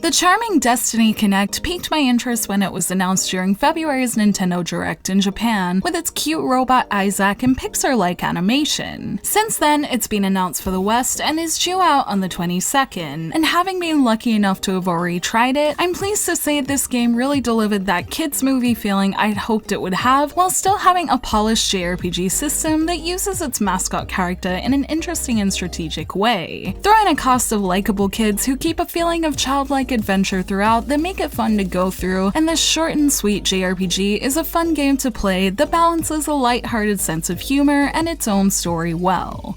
The charming Destiny Connect piqued my interest when it was announced during February's Nintendo Direct in Japan, with its cute robot Isaac and Pixar-like animation. Since then, it's been announced for the West and is due out on the 22nd, and having been lucky enough to have already tried it, I'm pleased to say this game really delivered that kids movie feeling I'd hoped it would have, while still having a polished JRPG system that uses its mascot character in an interesting and strategic way. Throw in a cast of likable kids who keep a feeling of childlike adventure throughout that make it fun to go through, and this short and sweet JRPG is a fun game to play that balances a light-hearted sense of humor and its own story well.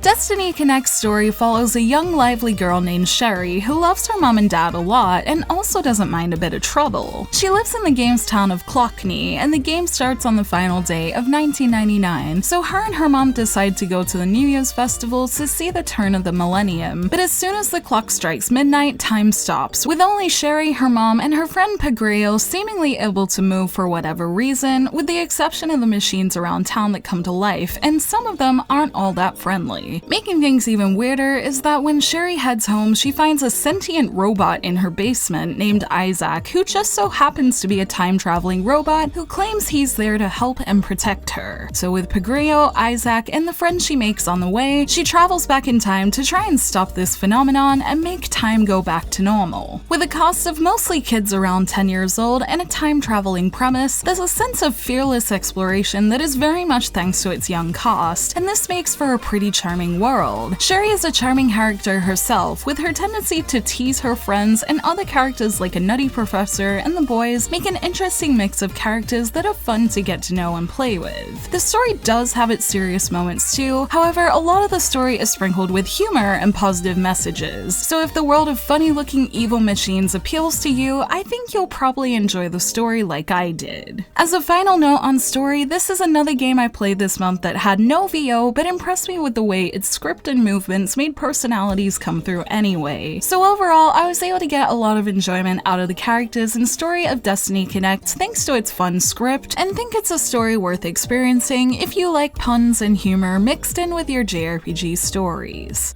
Destiny Connect's story follows a young, lively girl named Sherry who loves her mom and dad a lot and also doesn't mind a bit of trouble. She lives in the game's town of Clockney, and the game starts on the final day of 1999, so her and her mom decide to go to the New Year's festival to see the turn of the millennium. But as soon as the clock strikes midnight, time stops, with only Sherry, her mom, and her friend Pagreyo seemingly able to move for whatever reason, with the exception of the machines around town that come to life, and some of them aren't all that friendly. Making things even weirder is that when Sherry heads home, she finds a sentient robot in her basement named Isaac, who just so happens to be a time-traveling robot who claims he's there to help and protect her. So with Pagreyo, Isaac, and the friends she makes on the way, she travels back in time to try and stop this phenomenon and make time go back to normal. With a cast of mostly kids around 10 years old and a time-traveling premise, there's a sense of fearless exploration that is very much thanks to its young cast, and this makes for a pretty charming world. Sherry is a charming character herself, with her tendency to tease her friends, and other characters like a nutty professor and the boys make an interesting mix of characters that are fun to get to know and play with. The story does have its serious moments too, however a lot of the story is sprinkled with humor and positive messages, so if the world of funny-looking evil machines appeals to you, I think you'll probably enjoy the story like I did. As a final note on story, this is another game I played this month that had no VO but impressed me with the way its script and movements made personalities come through anyway. So overall, I was able to get a lot of enjoyment out of the characters and story of Destiny Connect thanks to its fun script, and think it's a story worth experiencing if you like puns and humor mixed in with your JRPG stories.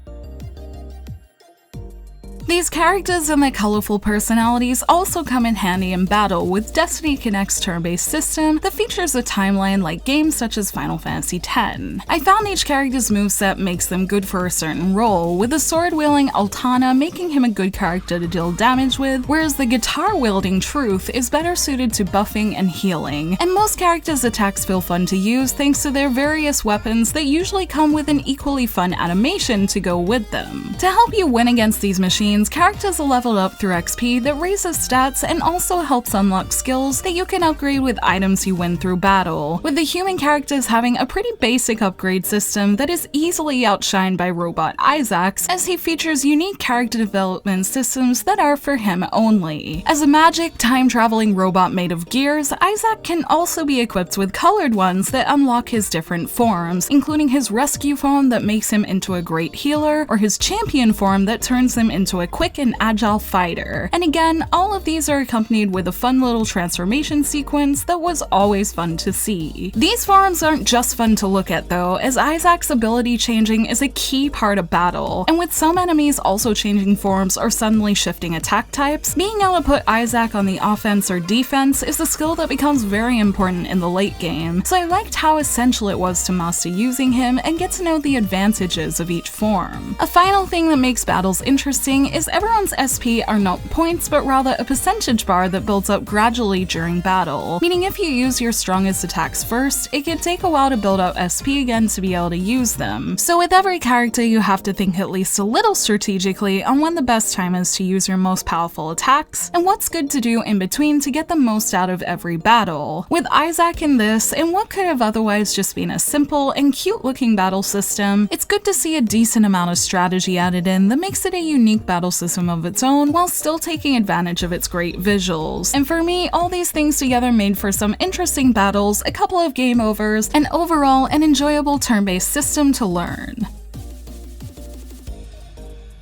These characters and their colorful personalities also come in handy in battle with Destiny Connect's turn-based system that features a timeline like games such as Final Fantasy X. I found each character's moveset makes them good for a certain role, with the sword-wielding Altana making him a good character to deal damage with, whereas the guitar-wielding Truth is better suited to buffing and healing, and most characters' attacks feel fun to use thanks to their various weapons that usually come with an equally fun animation to go with them. To help you win against these machines, characters are leveled up through XP that raises stats and also helps unlock skills that you can upgrade with items you win through battle, with the human characters having a pretty basic upgrade system that is easily outshined by robot Isaac's, as he features unique character development systems that are for him only. As a magic, time-traveling robot made of gears, Isaac can also be equipped with colored ones that unlock his different forms, including his rescue form that makes him into a great healer, or his champion form that turns him into a quick and agile fighter. And again, all of these are accompanied with a fun little transformation sequence that was always fun to see. These forms aren't just fun to look at though, as Isaac's ability changing is a key part of battle, and with some enemies also changing forms or suddenly shifting attack types, being able to put Isaac on the offense or defense is a skill that becomes very important in the late game, so I liked how essential it was to master using him and get to know the advantages of each form. A final thing that makes battles interesting is everyone's SP are not points but rather a percentage bar that builds up gradually during battle, meaning if you use your strongest attacks first, it can take a while to build up SP again to be able to use them. So with every character you have to think at least a little strategically on when the best time is to use your most powerful attacks, and what's good to do in between to get the most out of every battle. With Isaac in this, and what could have otherwise just been a simple and cute looking battle system, it's good to see a decent amount of strategy added in that makes it a unique battle system of its own while still taking advantage of its great visuals. And for me, all these things together made for some interesting battles, a couple of game overs, and overall an enjoyable turn-based system to learn.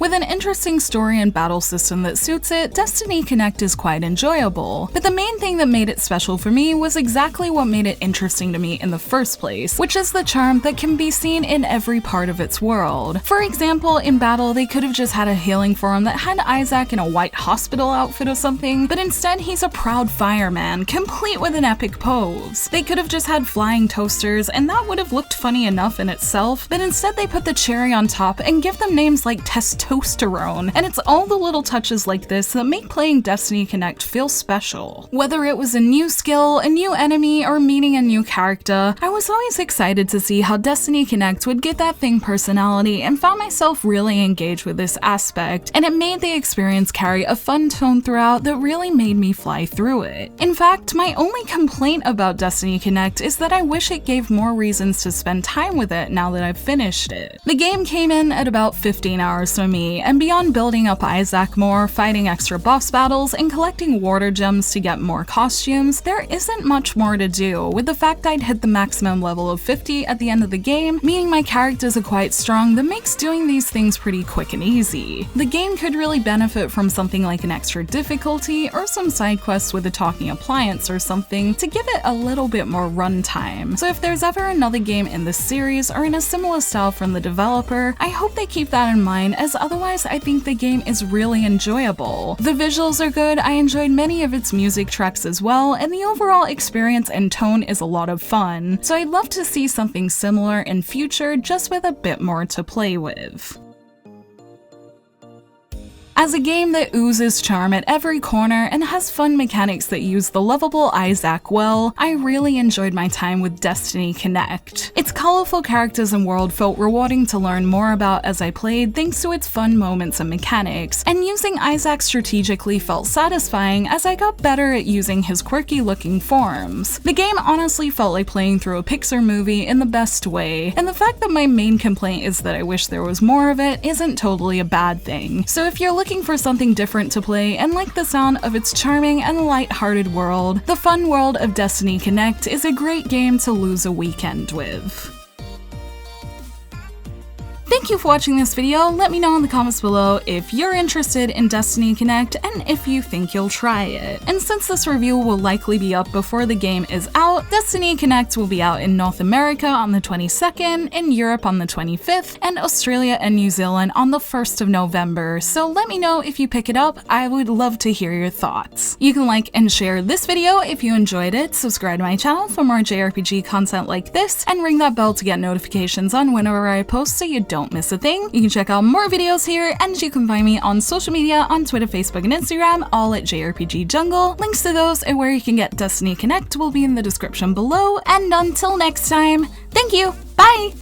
With an interesting story and battle system that suits it, Destiny Connect is quite enjoyable. But the main thing that made it special for me was exactly what made it interesting to me in the first place, which is the charm that can be seen in every part of its world. For example, in battle, they could have just had a healing form that had Isaac in a white hospital outfit or something, but instead he's a proud fireman, complete with an epic pose. They could have just had flying toasters, and that would have looked funny enough in itself, but instead they put the cherry on top and give them names like testosterone, and it's all the little touches like this that make playing Destiny Connect feel special. Whether it was a new skill, a new enemy, or meeting a new character, I was always excited to see how Destiny Connect would get that thing personality and found myself really engaged with this aspect, and it made the experience carry a fun tone throughout that really made me fly through it. In fact, my only complaint about Destiny Connect is that I wish it gave more reasons to spend time with it now that I've finished it. The game came in at about 15 hours for me, and beyond building up Isaac more, fighting extra boss battles, and collecting water gems to get more costumes, there isn't much more to do, with the fact I'd hit the maximum level of 50 at the end of the game, meaning my characters are quite strong that makes doing these things pretty quick and easy. The game could really benefit from something like an extra difficulty or some side quests with a talking appliance or something to give it a little bit more runtime. So if there's ever another game in this series or in a similar style from the developer, I hope they keep that in mind, as otherwise I think the game is really enjoyable. The visuals are good, I enjoyed many of its music tracks as well, and the overall experience and tone is a lot of fun. So I'd love to see something similar in future, just with a bit more to play with. As a game that oozes charm at every corner and has fun mechanics that use the lovable Isaac well, I really enjoyed my time with Destiny Connect. Its colorful characters and world felt rewarding to learn more about as I played thanks to its fun moments and mechanics, and using Isaac strategically felt satisfying as I got better at using his quirky looking forms. The game honestly felt like playing through a Pixar movie in the best way, and the fact that my main complaint is that I wish there was more of it isn't totally a bad thing. So if you're looking for something different to play and like the sound of its charming and light-hearted world, the fun world of Destiny Connect is a great game to lose a weekend with. Thank you for watching this video. Let me know in the comments below if you're interested in Destiny Connect and if you think you'll try it. And since this review will likely be up before the game is out, Destiny Connect will be out in North America on the 22nd, in Europe on the 25th, and Australia and New Zealand on the 1st of November, so let me know if you pick it up. I would love to hear your thoughts. You can like and share this video if you enjoyed it, subscribe to my channel for more JRPG content like this, and ring that bell to get notifications on whenever I post so you don't miss a thing. You can check out more videos here, and you can find me on social media on Twitter, Facebook, and Instagram, all at JRPG Jungle. Links to those and where you can get Destiny Connect will be in the description below, and until next time, thank you, bye!